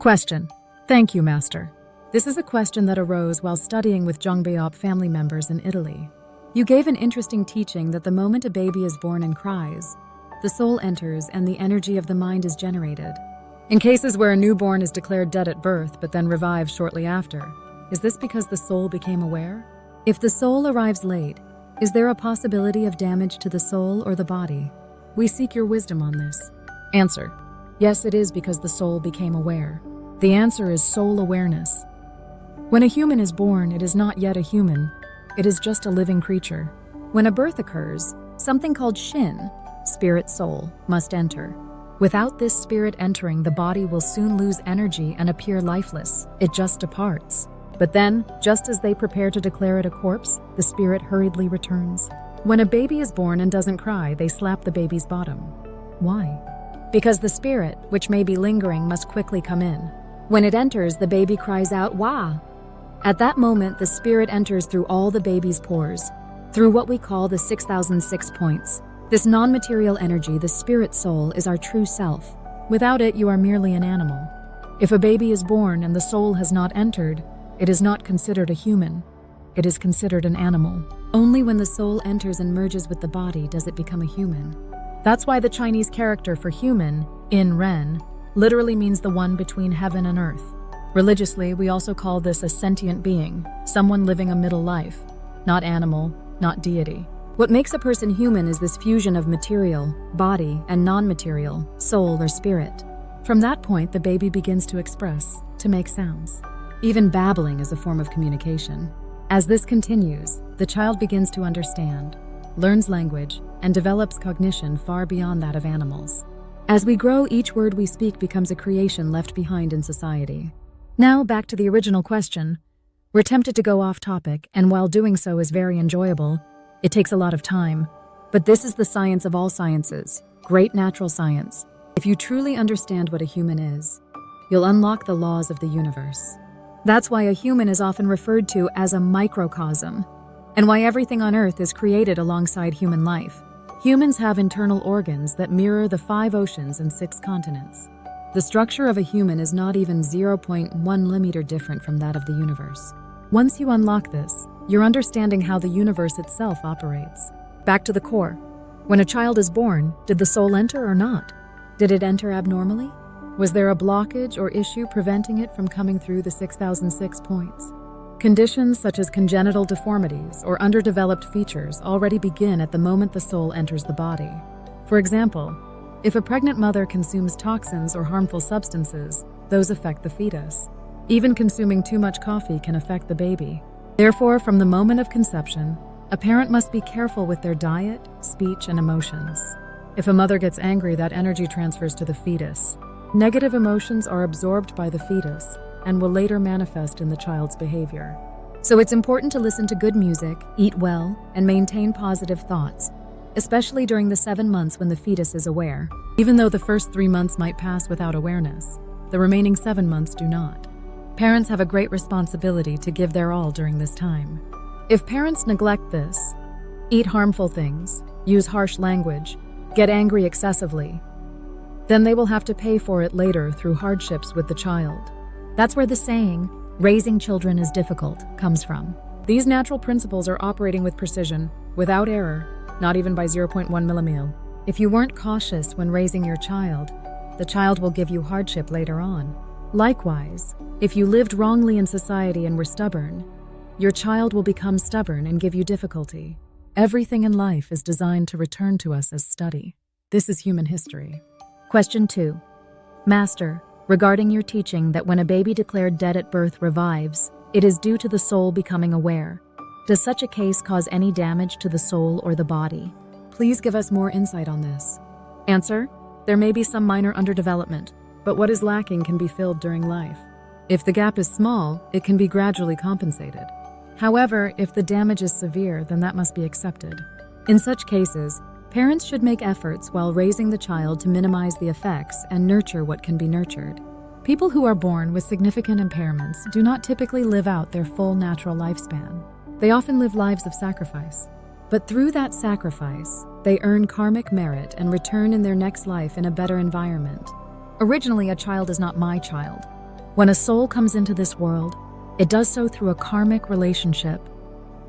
Question. Thank you, Master. This is a question that arose while studying with Zhongbeop family members in Italy. You gave an interesting teaching that the moment a baby is born and cries, the soul enters and the energy of the mind is generated. In cases where a newborn is declared dead at birth but then revives shortly after, is this because the soul became aware? If the soul arrives late, is there a possibility of damage to the soul or the body? We seek your wisdom on this. Answer. Yes, it is because the soul became aware. The answer is soul awareness. When a human is born, it is not yet a human. It is just a living creature. When a birth occurs, something called CHEON, spirit soul, must enter. Without this spirit entering, the body will soon lose energy and appear lifeless. It just departs. But then, just as they prepare to declare it a corpse, the spirit hurriedly returns. When a baby is born and doesn't cry, they slap the baby's bottom. Why? Because the spirit, which may be lingering, must quickly come in. When it enters, the baby cries out, "Wah!" At that moment, the spirit enters through all the baby's pores, through what we call the 6006 points. This non-material energy, the spirit soul, is our true self. Without it, you are merely an animal. If a baby is born and the soul has not entered, it is not considered a human. It is considered an animal. Only when the soul enters and merges with the body does it become a human. That's why the Chinese character for human, in Ren, literally means the one between heaven and earth. Religiously, we also call this a sentient being, someone living a middle life, not animal, not deity. What makes a person human is this fusion of material, body, and non-material, soul or spirit. From that point, the baby begins to express, to make sounds. Even babbling is a form of communication. As this continues, the child begins to understand, learns language, and develops cognition far beyond that of animals. As we grow, each word we speak becomes a creation left behind in society. Now, back to the original question. We're tempted to go off topic, and while doing so is very enjoyable, it takes a lot of time. But this is the science of all sciences, great natural science. If you truly understand what a human is, you'll unlock the laws of the universe. That's why a human is often referred to as a microcosm, and why everything on Earth is created alongside human life. Humans have internal organs that mirror the 5 oceans and 6 continents. The structure of a human is not even 0.1 millimeter different from that of the universe. Once you unlock this, you're understanding how the universe itself operates. Back to the core. When a child is born, did the soul enter or not? Did it enter abnormally? Was there a blockage or issue preventing it from coming through the 6006 points? Conditions such as congenital deformities or underdeveloped features already begin at the moment the soul enters the body. For example, if a pregnant mother consumes toxins or harmful substances, those affect the fetus. Even consuming too much coffee can affect the baby. Therefore, from the moment of conception, a parent must be careful with their diet, speech, and emotions. If a mother gets angry, that energy transfers to the fetus. Negative emotions are absorbed by the fetus and will later manifest in the child's behavior. So it's important to listen to good music, eat well, and maintain positive thoughts, especially during the 7 months when the fetus is aware. Even though the first 3 months might pass without awareness, the remaining 7 months do not. Parents have a great responsibility to give their all during this time. If parents neglect this, eat harmful things, use harsh language, get angry excessively, then they will have to pay for it later through hardships with the child. That's where the saying, "raising children is difficult," comes from. These natural principles are operating with precision, without error, not even by 0.1 millimole. If you weren't cautious when raising your child, the child will give you hardship later on. Likewise, if you lived wrongly in society and were stubborn, your child will become stubborn and give you difficulty. Everything in life is designed to return to us as study. This is human history. Question 2. Master, regarding your teaching that when a baby declared dead at birth revives, it is due to the soul becoming aware. Does such a case cause any damage to the soul or the body? Please give us more insight on this. Answer: there may be some minor underdevelopment, but what is lacking can be filled during life. If the gap is small, it can be gradually compensated. However, if the damage is severe, then that must be accepted. In such cases, parents should make efforts while raising the child to minimize the effects and nurture what can be nurtured. People who are born with significant impairments do not typically live out their full natural lifespan. They often live lives of sacrifice. But through that sacrifice, they earn karmic merit and return in their next life in a better environment. Originally, a child is not my child. When a soul comes into this world, it does so through a karmic relationship.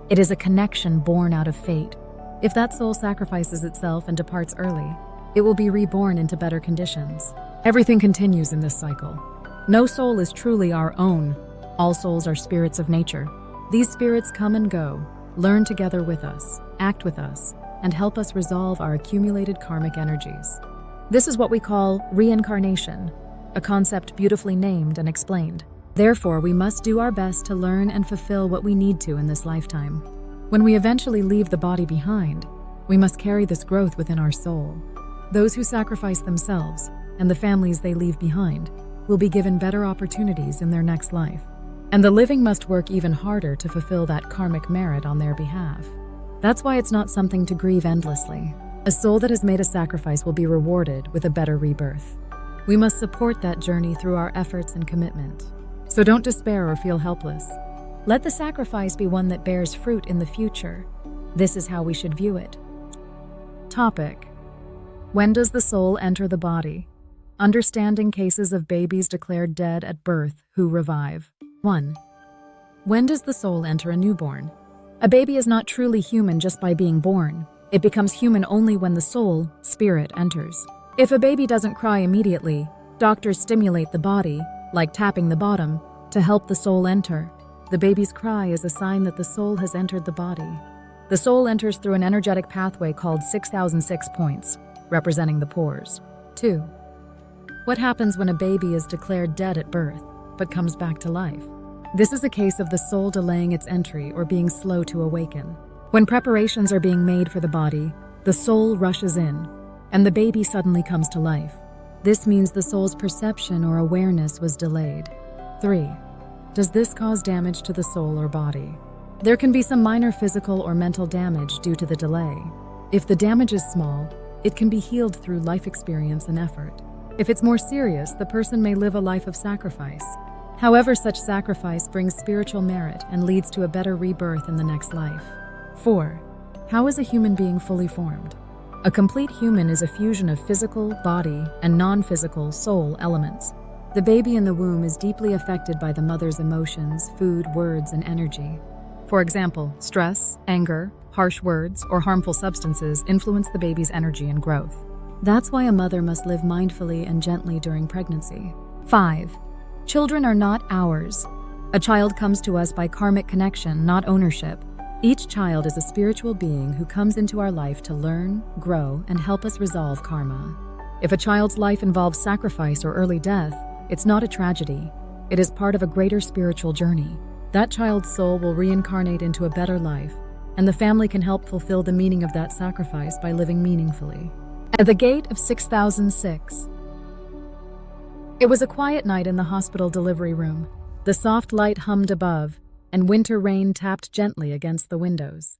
It is a connection born out of fate. If that soul sacrifices itself and departs early, it will be reborn into better conditions. Everything continues in this cycle. No soul is truly our own. All souls are spirits of nature. These spirits come and go, learn together with us, act with us, and help us resolve our accumulated karmic energies. This is what we call reincarnation, a concept beautifully named and explained. Therefore, we must do our best to learn and fulfill what we need to in this lifetime. When we eventually leave the body behind, we must carry this growth within our soul. Those who sacrifice themselves and the families they leave behind will be given better opportunities in their next life. And the living must work even harder to fulfill that karmic merit on their behalf. That's why it's not something to grieve endlessly. A soul that has made a sacrifice will be rewarded with a better rebirth. We must support that journey through our efforts and commitment. So don't despair or feel helpless. Let the sacrifice be one that bears fruit in the future. This is how we should view it. Topic: when does the soul enter the body? Understanding cases of babies declared dead at birth who revive. 1. When does the soul enter a newborn? A baby is not truly human just by being born. It becomes human only when the soul, spirit, enters. If a baby doesn't cry immediately, doctors stimulate the body, like tapping the bottom, to help the soul enter. The baby's cry is a sign that the soul has entered the body. The soul enters through an energetic pathway called 6006 points, representing the pores. 2. What happens when a baby is declared dead at birth, but comes back to life? This is a case of the soul delaying its entry or being slow to awaken. When preparations are being made for the body, the soul rushes in, and the baby suddenly comes to life. This means the soul's perception or awareness was delayed. 3. Does this cause damage to the soul or body? There can be some minor physical or mental damage due to the delay. If the damage is small, it can be healed through life experience and effort. If it's more serious, the person may live a life of sacrifice. However, such sacrifice brings spiritual merit and leads to a better rebirth in the next life. 4. How is a human being fully formed? A complete human is a fusion of physical, body, and non-physical, soul elements. The baby in the womb is deeply affected by the mother's emotions, food, words, and energy. For example, stress, anger, harsh words, or harmful substances influence the baby's energy and growth. That's why a mother must live mindfully and gently during pregnancy. 5. Children are not ours. A child comes to us by karmic connection, not ownership. Each child is a spiritual being who comes into our life to learn, grow, and help us resolve karma. If a child's life involves sacrifice or early death, it's not a tragedy. It is part of a greater spiritual journey. That child's soul will reincarnate into a better life, and the family can help fulfill the meaning of that sacrifice by living meaningfully. At the gate of 6006. It was a quiet night in the hospital delivery room. The soft light hummed above, and winter rain tapped gently against the windows.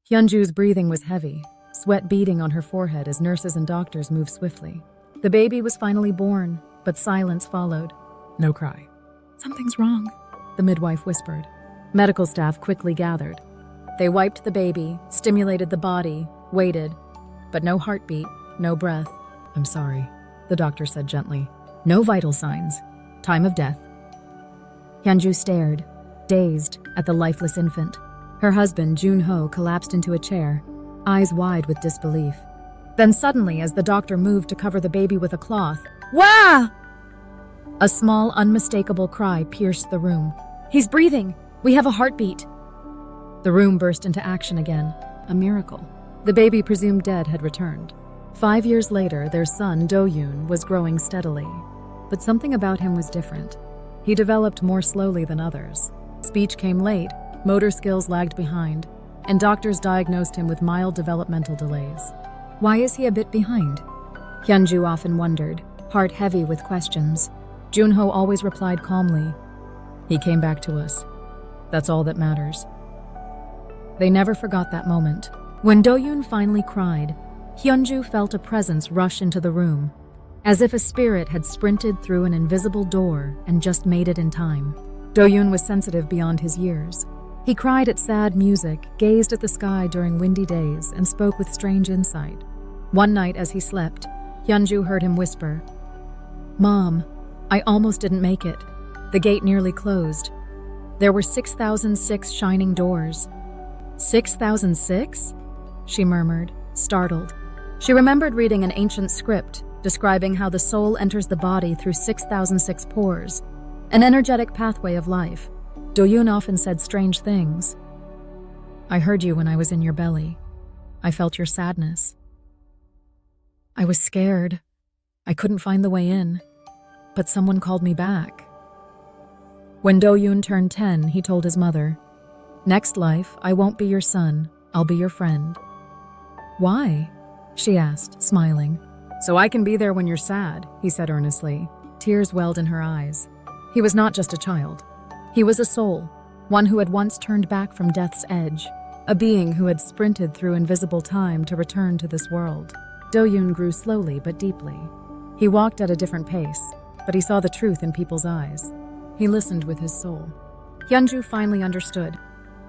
Hyunju's breathing was heavy, sweat beading on her forehead as nurses and doctors moved swiftly. The baby was finally born, but silence followed. No cry. Something's wrong, the midwife whispered. Medical staff quickly gathered. They wiped the baby, stimulated the body, waited, but no heartbeat, no breath. I'm sorry, the doctor said gently. No vital signs. Time of death. Hyunju stared, dazed, at the lifeless infant. Her husband, Jun-ho, collapsed into a chair, eyes wide with disbelief. Then suddenly, as the doctor moved to cover the baby with a cloth, "Wah!" A small, unmistakable cry pierced the room. "He's breathing! We have a heartbeat!" The room burst into action again. A miracle. The baby presumed dead had returned. 5 years later, their son, Do-yoon, was growing steadily. But something about him was different. He developed more slowly than others. Speech came late, motor skills lagged behind, and doctors diagnosed him with mild developmental delays. Why is he a bit behind? Hyunju often wondered, heart heavy with questions. Jun-ho always replied calmly, "He came back to us. That's all that matters." They never forgot that moment. When Do-yoon finally cried, Hyunju felt a presence rush into the room, as if a spirit had sprinted through an invisible door and just made it in time. Do-yoon was sensitive beyond his years. He cried at sad music, gazed at the sky during windy days, and spoke with strange insight. One night as he slept, Hyunju heard him whisper, "Mom, I almost didn't make it." The gate nearly closed. There were 6,006 shining doors. 6,006? She murmured, startled. She remembered reading an ancient script describing how the soul enters the body through 6,006 pores, an energetic pathway of life. Do-yoon often said strange things. I heard you when I was in your belly. I felt your sadness. I was scared. I couldn't find the way in, but someone called me back. When Do-yoon turned 10, he told his mother, "Next life, I won't be your son, I'll be your friend." "Why?" she asked, smiling. "So I can be there when you're sad," he said earnestly. Tears welled in her eyes. He was not just a child. He was a soul, one who had once turned back from death's edge, a being who had sprinted through invisible time to return to this world. Do-yoon grew slowly but deeply. He walked at a different pace, but he saw the truth in people's eyes. He listened with his soul. Hyunju finally understood.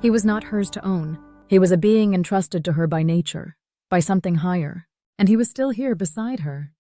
He was not hers to own. He was a being entrusted to her by nature, by something higher, and he was still here beside her,